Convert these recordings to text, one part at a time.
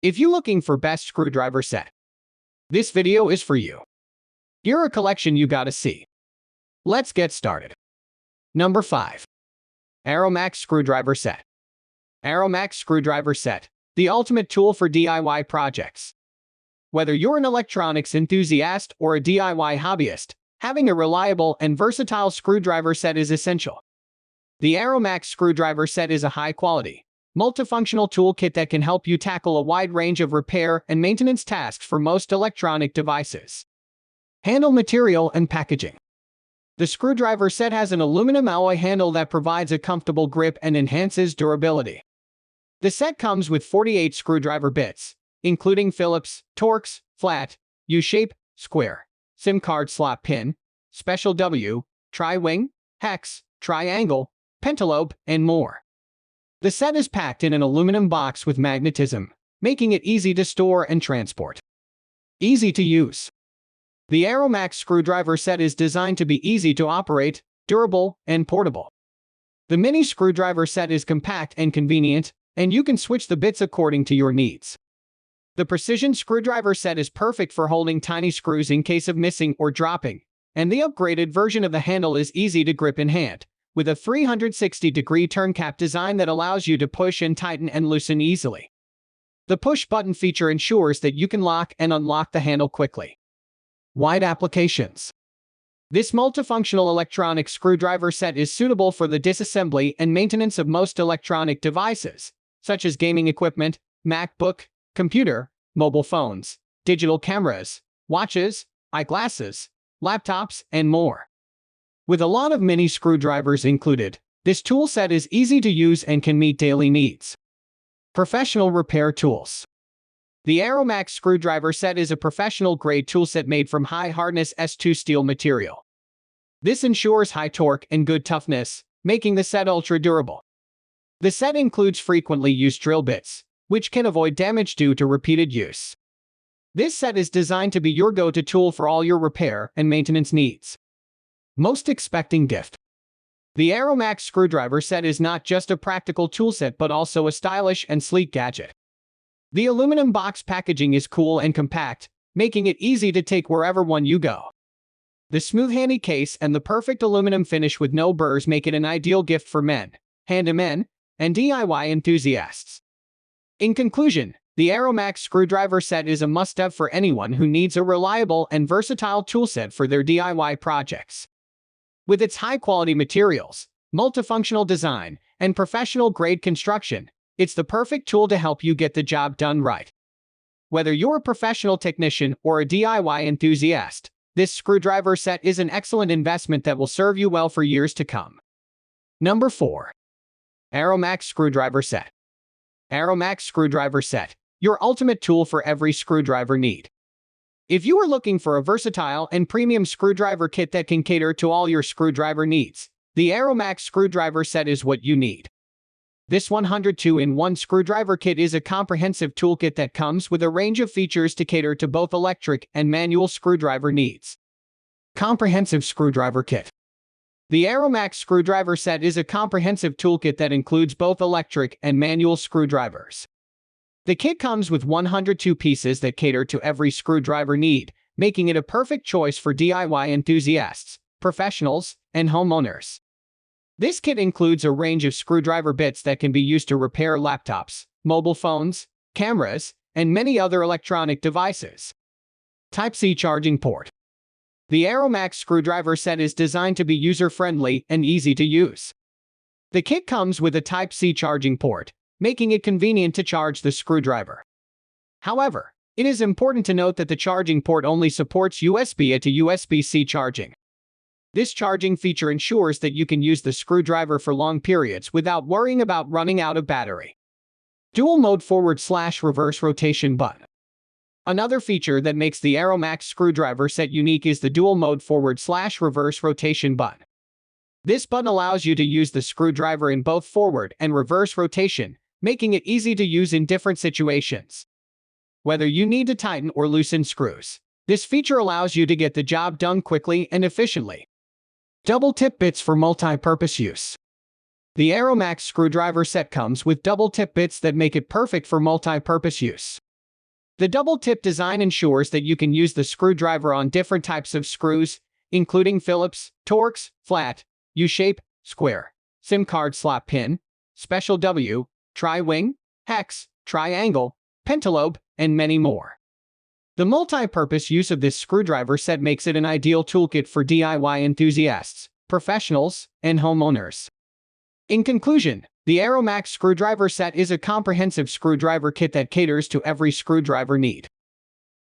If you're looking for best screwdriver set, this video is for you. Here are a collection you gotta see. Let's get started. Number 5. Arrowmax Screwdriver Set. Arrowmax Screwdriver Set, the ultimate tool for DIY projects. Whether you're an electronics enthusiast or a DIY hobbyist, having a reliable and versatile screwdriver set is essential. The Arrowmax Screwdriver Set is a high-quality, multifunctional toolkit that can help you tackle a wide range of repair and maintenance tasks for most electronic devices. Handle material and packaging. The screwdriver set has an aluminum alloy handle that provides a comfortable grip and enhances durability. The set comes with 48 screwdriver bits, including Phillips, Torx, flat, U-shape, square, SIM card slot pin, special W, tri-wing, hex, triangle, pentalobe, and more. The set is packed in an aluminum box with magnetism, making it easy to store and transport. Easy to use. The Arrowmax Screwdriver Set is designed to be easy to operate, durable, and portable. The mini screwdriver set is compact and convenient, and you can switch the bits according to your needs. The precision screwdriver set is perfect for holding tiny screws in case of missing or dropping, and the upgraded version of the handle is easy to grip in hand, with a 360-degree turn cap design that allows you to push and tighten and loosen easily. The push-button feature ensures that you can lock and unlock the handle quickly. Wide applications. This multifunctional electronic screwdriver set is suitable for the disassembly and maintenance of most electronic devices, such as gaming equipment, MacBook, computer, mobile phones, digital cameras, watches, eyeglasses, laptops, and more. With a lot of mini screwdrivers included, this tool set is easy to use and can meet daily needs. Professional repair tools. The Arrowmax Screwdriver Set is a professional-grade toolset made from high-hardness S2 steel material. This ensures high torque and good toughness, making the set ultra-durable. The set includes frequently used drill bits, which can avoid damage due to repeated use. This set is designed to be your go-to tool for all your repair and maintenance needs. Most expecting gift. The Arrowmax Screwdriver Set is not just a practical toolset but also a stylish and sleek gadget. The aluminum box packaging is cool and compact, making it easy to take wherever you go. The smooth handy case and the perfect aluminum finish with no burrs make it an ideal gift for men, handymen, and DIY enthusiasts. In conclusion, the Arrowmax Screwdriver Set is a must-have for anyone who needs a reliable and versatile toolset for their DIY projects. With its high-quality materials, multifunctional design, and professional-grade construction, it's the perfect tool to help you get the job done right. Whether you're a professional technician or a DIY enthusiast, this screwdriver set is an excellent investment that will serve you well for years to come. Number 4. Arrowmax Screwdriver Set. Arrowmax Screwdriver Set, your ultimate tool for every screwdriver need. If you are looking for a versatile and premium screwdriver kit that can cater to all your screwdriver needs, the Arrowmax Screwdriver Set is what you need. This 102-in-1 screwdriver kit is a comprehensive toolkit that comes with a range of features to cater to both electric and manual screwdriver needs. Comprehensive Screwdriver Kit. The Arrowmax Screwdriver Set is a comprehensive toolkit that includes both electric and manual screwdrivers. The kit comes with 102 pieces that cater to every screwdriver need, making it a perfect choice for DIY enthusiasts, professionals, and homeowners. This kit includes a range of screwdriver bits that can be used to repair laptops, mobile phones, cameras, and many other electronic devices. Type-C charging port. The Arrowmax Screwdriver Set is designed to be user-friendly and easy to use. The kit comes with a Type-C charging port, making it convenient to charge the screwdriver. However, it is important to note that the charging port only supports USB-A to USB-C charging. This charging feature ensures that you can use the screwdriver for long periods without worrying about running out of battery. Dual mode forward/reverse rotation button. Another feature that makes the Arrowmax Screwdriver Set unique is the dual mode forward/reverse rotation button. This button allows you to use the screwdriver in both forward and reverse rotation, making it easy to use in different situations. Whether you need to tighten or loosen screws, this feature allows you to get the job done quickly and efficiently. Double tip bits for multi-purpose use. The Arrowmax Screwdriver Set comes with double tip bits that make it perfect for multi-purpose use. The double-tip design ensures that you can use the screwdriver on different types of screws, including Phillips, Torx, flat, U-shape, square, SIM card slot pin, special W, tri-wing, hex, triangle, pentalobe, and many more. The multi-purpose use of this screwdriver set makes it an ideal toolkit for DIY enthusiasts, professionals, and homeowners. In conclusion, the Arrowmax Screwdriver Set is a comprehensive screwdriver kit that caters to every screwdriver need.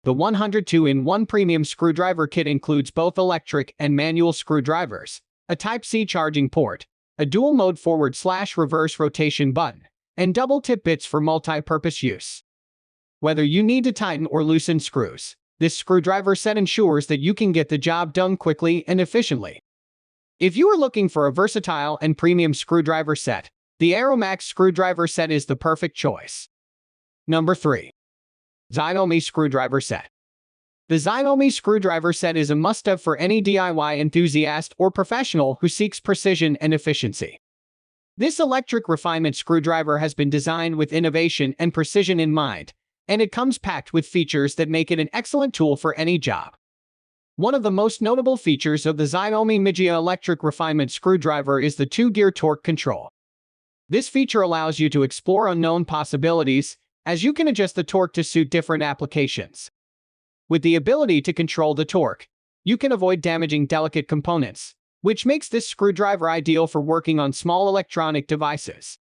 The 102-in-1 premium screwdriver kit includes both electric and manual screwdrivers, a Type-C charging port, a dual-mode forward/reverse rotation button, and double-tip bits for multi-purpose use. Whether you need to tighten or loosen screws, this screwdriver set ensures that you can get the job done quickly and efficiently. If you are looking for a versatile and premium screwdriver set, the Arrowmax Screwdriver Set is the perfect choice. Number 3. Xiaomi Screwdriver Set. The Xiaomi Screwdriver Set is a must-have for any DIY enthusiast or professional who seeks precision and efficiency. This electric refinement screwdriver has been designed with innovation and precision in mind, and it comes packed with features that make it an excellent tool for any job. One of the most notable features of the Xiaomi Mijia electric refinement screwdriver is the 2-gear torque control. This feature allows you to explore unknown possibilities, as you can adjust the torque to suit different applications. With the ability to control the torque, you can avoid damaging delicate components, which makes this screwdriver ideal for working on small electronic devices.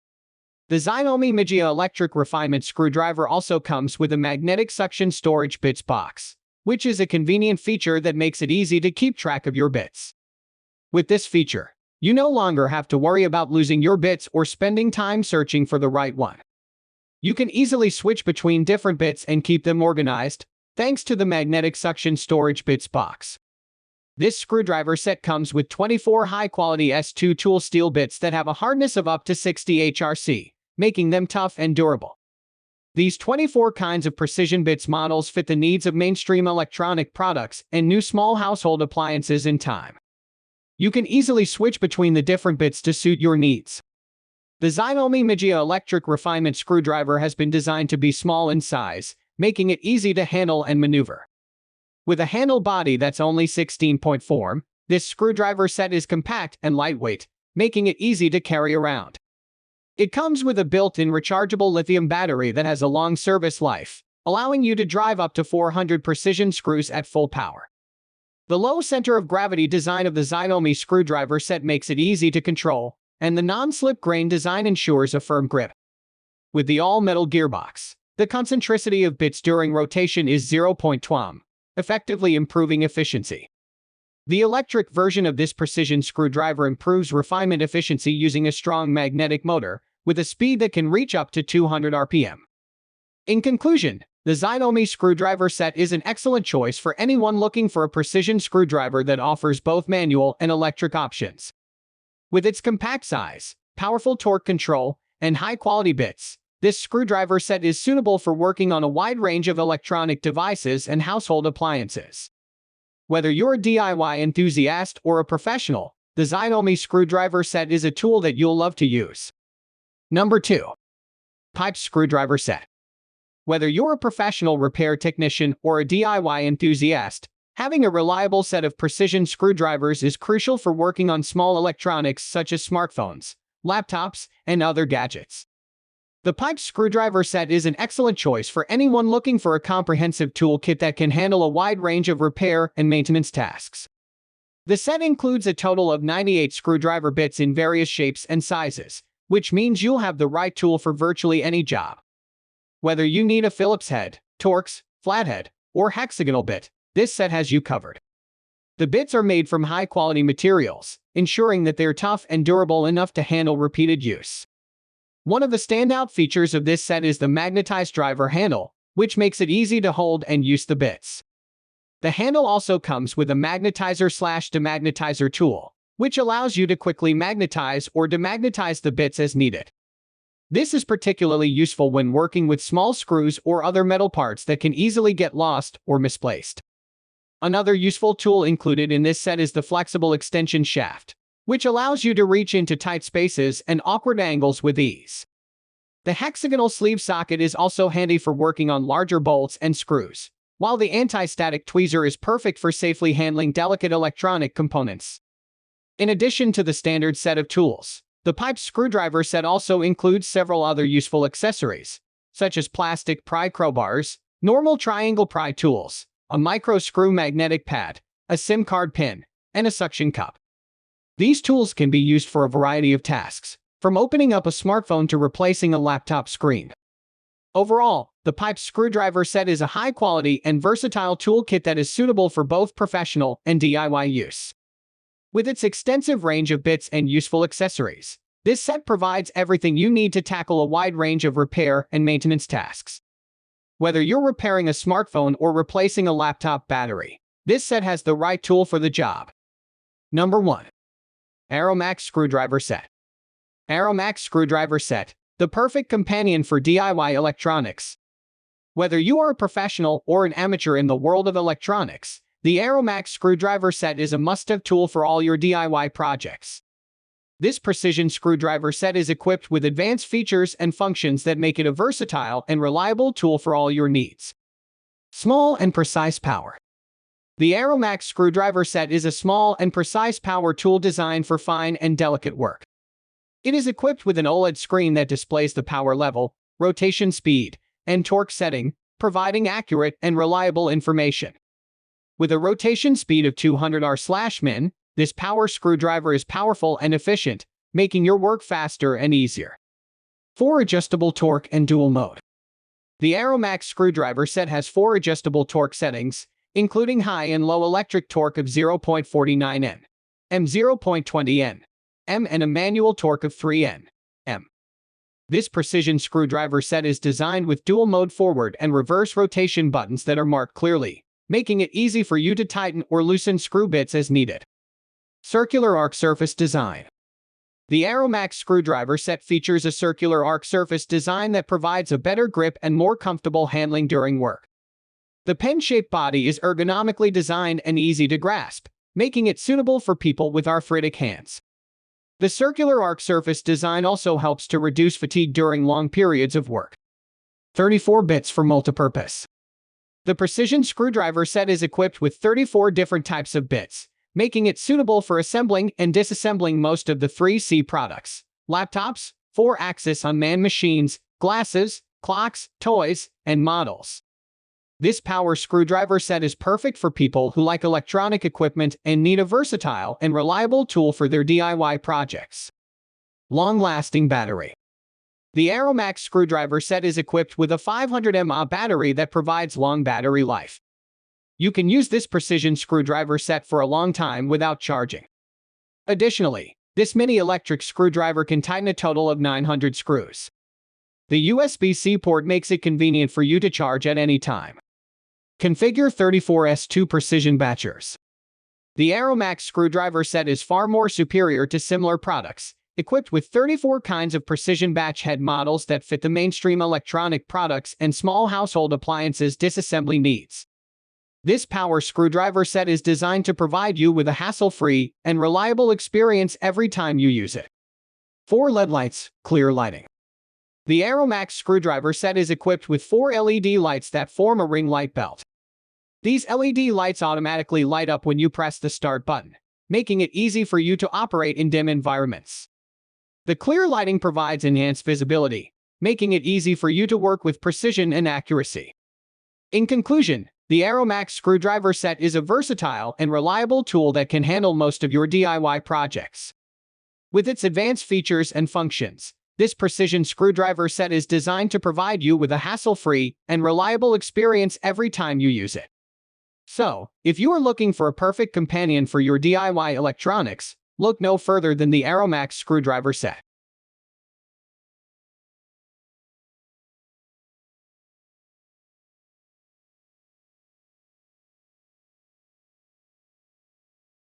The Xiaomi Mijia electric refinement screwdriver also comes with a magnetic suction storage bits box, which is a convenient feature that makes it easy to keep track of your bits. With this feature, you no longer have to worry about losing your bits or spending time searching for the right one. You can easily switch between different bits and keep them organized, thanks to the magnetic suction storage bits box. This screwdriver set comes with 24 high-quality S2 tool steel bits that have a hardness of up to 60 HRC, making them tough and durable. These 24 kinds of precision bits models fit the needs of mainstream electronic products and new small household appliances in time. You can easily switch between the different bits to suit your needs. The Xiaomi Mijia electric refinement screwdriver has been designed to be small in size, making it easy to handle and maneuver. With a handle body that's only 16.4, this screwdriver set is compact and lightweight, making it easy to carry around. It comes with a built-in rechargeable lithium battery that has a long service life, allowing you to drive up to 400 precision screws at full power. The low center of gravity design of the Xiaomi screwdriver set makes it easy to control, and the non-slip grain design ensures a firm grip. With the all-metal gearbox, the concentricity of bits during rotation is 0.2, effectively improving efficiency. The electric version of this precision screwdriver improves refinement efficiency using a strong magnetic motor, with a speed that can reach up to 200 RPM. In conclusion, the Xiaomi Screwdriver Set is an excellent choice for anyone looking for a precision screwdriver that offers both manual and electric options. With its compact size, powerful torque control, and high-quality bits, this screwdriver set is suitable for working on a wide range of electronic devices and household appliances. Whether you're a DIY enthusiast or a professional, the Xiaomi Screwdriver Set is a tool that you'll love to use. Number 2. Pipe Screwdriver Set. Whether you're a professional repair technician or a DIY enthusiast, having a reliable set of precision screwdrivers is crucial for working on small electronics such as smartphones, laptops, and other gadgets. The Pipe Screwdriver Set is an excellent choice for anyone looking for a comprehensive toolkit that can handle a wide range of repair and maintenance tasks. The set includes a total of 98 screwdriver bits in various shapes and sizes, which means you'll have the right tool for virtually any job. Whether you need a Phillips head, Torx, flathead, or hexagonal bit, this set has you covered. The bits are made from high-quality materials, ensuring that they're tough and durable enough to handle repeated use. One of the standout features of this set is the magnetized driver handle, which makes it easy to hold and use the bits. The handle also comes with a magnetizer/demagnetizer tool, which allows you to quickly magnetize or demagnetize the bits as needed. This is particularly useful when working with small screws or other metal parts that can easily get lost or misplaced. Another useful tool included in this set is the flexible extension shaft, which allows you to reach into tight spaces and awkward angles with ease. The hexagonal sleeve socket is also handy for working on larger bolts and screws, while the anti-static tweezer is perfect for safely handling delicate electronic components. In addition to the standard set of tools, the pipe screwdriver set also includes several other useful accessories, such as plastic pry crowbars, normal triangle pry tools, a micro screw magnetic pad, a SIM card pin, and a suction cup. These tools can be used for a variety of tasks, from opening up a smartphone to replacing a laptop screen. Overall, the pipe screwdriver set is a high-quality and versatile toolkit that is suitable for both professional and DIY use. With its extensive range of bits and useful accessories, this set provides everything you need to tackle a wide range of repair and maintenance tasks. Whether you're repairing a smartphone or replacing a laptop battery, this set has the right tool for the job. Number 1. Arrowmax Screwdriver Set. Arrowmax Screwdriver Set, the perfect companion for DIY electronics. Whether you are a professional or an amateur in the world of electronics, the Arrowmax Screwdriver Set is a must-have tool for all your DIY projects. This precision screwdriver set is equipped with advanced features and functions that make it a versatile and reliable tool for all your needs. Small and precise power. The Arrowmax Screwdriver Set is a small and precise power tool designed for fine and delicate work. It is equipped with an OLED screen that displays the power level, rotation speed, and torque setting, providing accurate and reliable information. With a rotation speed of 200 R/min, this power screwdriver is powerful and efficient, making your work faster and easier. 4 adjustable torque and dual mode. The Arrowmax Screwdriver Set has 4 adjustable torque settings, including high and low electric torque of 0.49 N, M 0.20 N, M, and a manual torque of 3 N, M. This precision screwdriver set is designed with dual mode forward and reverse rotation buttons that are marked clearly, making it easy for you to tighten or loosen screw bits as needed. Circular arc surface design. The Arrowmax Screwdriver Set features a circular arc surface design that provides a better grip and more comfortable handling during work. The pen-shaped body is ergonomically designed and easy to grasp, making it suitable for people with arthritic hands. The circular arc surface design also helps to reduce fatigue during long periods of work. 34 bits for multipurpose. The precision screwdriver set is equipped with 34 different types of bits, making it suitable for assembling and disassembling most of the 3C products: laptops, 4-axis unmanned machines, glasses, clocks, toys, and models. This power screwdriver set is perfect for people who like electronic equipment and need a versatile and reliable tool for their DIY projects. Long-lasting battery. The Arrowmax Screwdriver Set is equipped with a 500 mAh battery that provides long battery life. You can use this precision screwdriver set for a long time without charging. Additionally, this mini electric screwdriver can tighten a total of 900 screws. The USB-C port makes it convenient for you to charge at any time. Configure 34S2 precision batchers. The Arrowmax Screwdriver Set is far more superior to similar products, equipped with 34 kinds of precision batch head models that fit the mainstream electronic products and small household appliances disassembly needs. This power screwdriver set is designed to provide you with a hassle-free and reliable experience every time you use it. 4 LED lights, clear lighting. The Arrowmax Screwdriver Set is equipped with 4 LED lights that form a ring light belt. These LED lights automatically light up when you press the start button, making it easy for you to operate in dim environments. The clear lighting provides enhanced visibility, making it easy for you to work with precision and accuracy. In conclusion, the Arrowmax Screwdriver Set is a versatile and reliable tool that can handle most of your DIY projects. With its advanced features and functions, this precision screwdriver set is designed to provide you with a hassle-free and reliable experience every time you use it. So, if you are looking for a perfect companion for your DIY electronics, look no further than the Arrowmax Screwdriver Set.